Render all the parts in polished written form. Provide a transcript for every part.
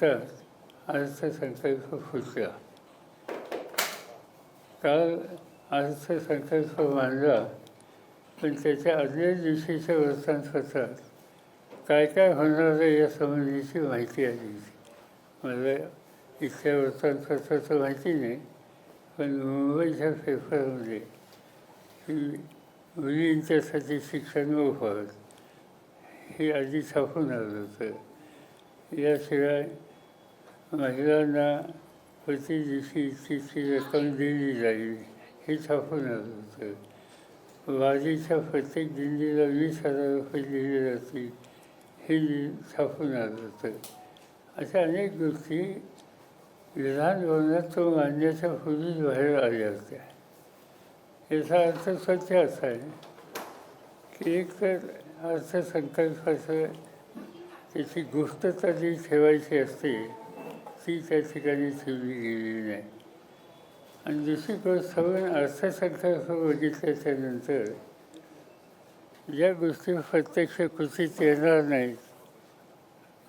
हातात अर्थसंकल्प फुटला. काल अर्थसंकल्प मांडला, पण त्याच्या आदल्या दिवशीच्या वृत्तांपत्रात काय काय होणार आहे या संबंधीची माहिती आली. मला इथल्या वृत्तांपत्राचं माहिती नाही, पण मुंबईच्या पेपरमध्ये ही मुलींच्यासाठी शिक्षण मोफत हे आधी छापून आलं होतं. याशिवाय महिलांना प्रति दिवशी इतकी रक्कम दिली जाईल हे छापून आलं होतं. वारीच्या प्रत्येक दिंडीला 20,000 रुपये दिले जातील हे छापून आलं होतं. अशा अनेक गोष्टी विधान भवनात तो मांडण्याच्या पूर्वीच बाहेर आल्या होत्या. याचा अर्थ स्वच्छ असा आहे की एक तर अर्थसंकल्पाचं त्याची गुप्तता जी ठेवायची असते ती त्या ठिकाणी ठेवली गेलेली नाही. आणि दुसरी गोष्ट पण अर्थसंकल्प बघितल्याच्यानंतर ज्या गोष्टी प्रत्यक्ष कृतीत येणार नाहीत,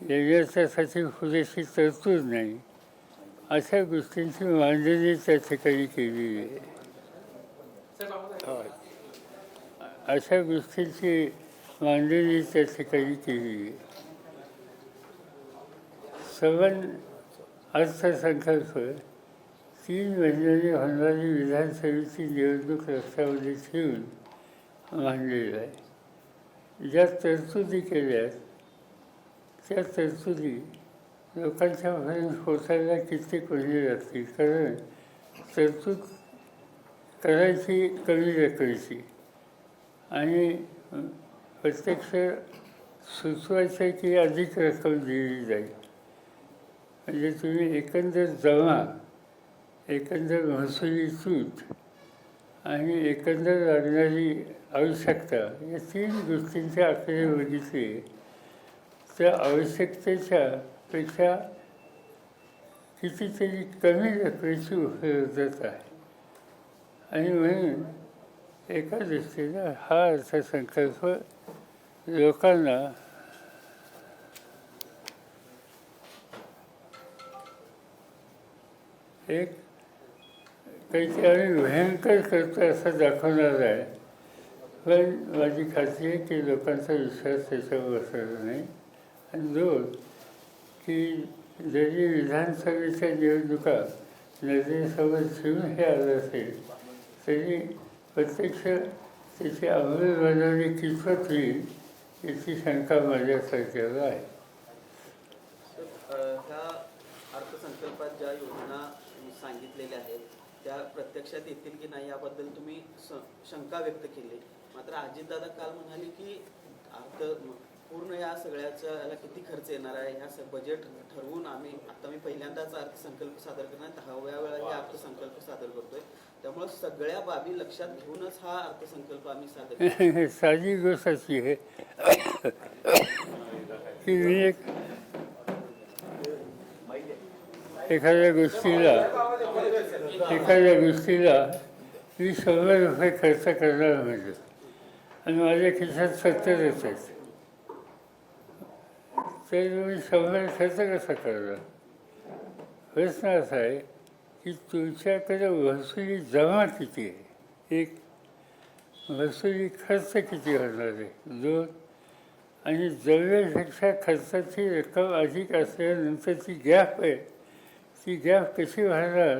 येण्याच्यासाठी पुरेशी तरतूद नाही, अशा गोष्टींची मांडणी त्या ठिकाणी केलेली आहे. अशा गोष्टींची मांडणी त्या ठिकाणी केलेली आहे. सवन अर्थसंकल्प 3 महिन्यांनी होणारी विधानसभेची निवडणूक लक्षामध्ये ठेवून मांडलेला आहे. ज्या तरतुदी केल्या त्या तरतुदी लोकांच्यापर्यंत पोचायला कित्येक महिने लागतील. कारण तरतूद करायची कमी रकमेची आणि प्रत्यक्ष सुचवायचं की अधिक रक्कम दिली जाईल. म्हणजे तुम्ही एकंदर जमा, एकंदर महसुली तूट आणि एकंदर लागणारी आवश्यकता या 3 गोष्टींचे आकडे बघितले त्या आवश्यकतेच्या पेक्षा कितीतरी कमी रकमेची उपलब्धता आहे. आणि म्हणून एका दृष्टीनं हा अर्थसंकल्प लोकांना एक काहीतरी आम्ही भयंकर करतो असं दाखवणार आहे. पण माझी खात्री आहे की लोकांचा विश्वास त्याच्यावर बसणार नाही. आणि 2 की जरी विधानसभेच्या निवडणुका नजरेसोबत ठेवून हे आलं असेल तरी प्रत्यक्ष त्याची अंमलबजावणी कितपत होईल याची शंका माझ्यासारख्याला आहे. ह्या अर्थसंकल्पात ज्या योजना सांगितलेल्या आहेत त्या प्रत्यक्षात येतील की नाही याबद्दल तुम्ही शंका व्यक्त केली. मात्र अजितदादा काल म्हणाले की पूर्ण या सगळ्याचा याला किती खर्च येणार आहे ह्या बजेट ठरवून आता मी पहिल्यांदाच अर्थसंकल्प सादर करणार, 10व्या वेळा हे अर्थसंकल्प सादर करतोय, त्यामुळे सगळ्या बाबी लक्षात घेऊनच हा अर्थसंकल्प आम्ही सादर साधी गोष्ट अशी आहे की मी एखाद्या गोष्टीला मी 100 रुपये खर्च करणार म्हणजे आणि माझ्या खिशात 70 आहेत तर मी 100 खर्च कसा करणार. प्रश्न असा आहे की तुमच्याकडे महसुली जमा किती आहे, एक महसुली खर्च किती होणार आहे, 2 आणि जमेपेक्षा खर्चाची रक्कम अधिक असल्यानंतरची गॅप आहे ती गॅप कशी भरणार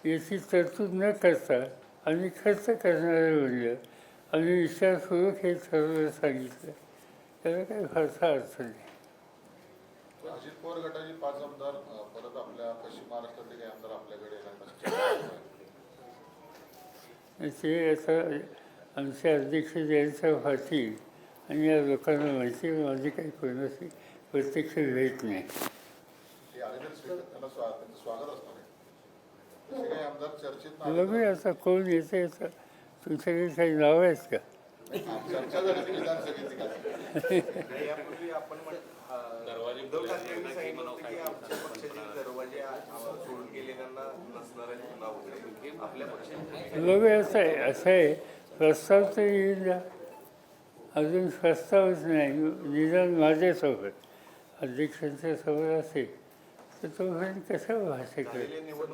याची तरतूद न करता आम्ही खर्च करणारे म्हणलं. आम्ही विचारपूर्वक हे ठरवलं सांगितलं. त्याला काही फारसा अर्थ नाही. अजित पवार गटाचे 5 आमदार परत आपल्या पश्चिम महाराष्ट्रातले काही आमदार आपल्याकडे ते आता आमचे अध्यक्ष जयंत पाटील आणि या लोकांना माहिती माझी काही कोणाशी प्रत्यक्ष भेट नाही. बघूया आता कोण येते. तुमच्याकडे काही नाव आहेत का? बघूया असं आहे प्रस्ताव तर येईल ना. अजून प्रस्तावच नाही. निदान माझ्यासोबत अध्यक्षांच्या सोबत असेल तर तो कशावर भाष्य करेल? झालेली निवडणूक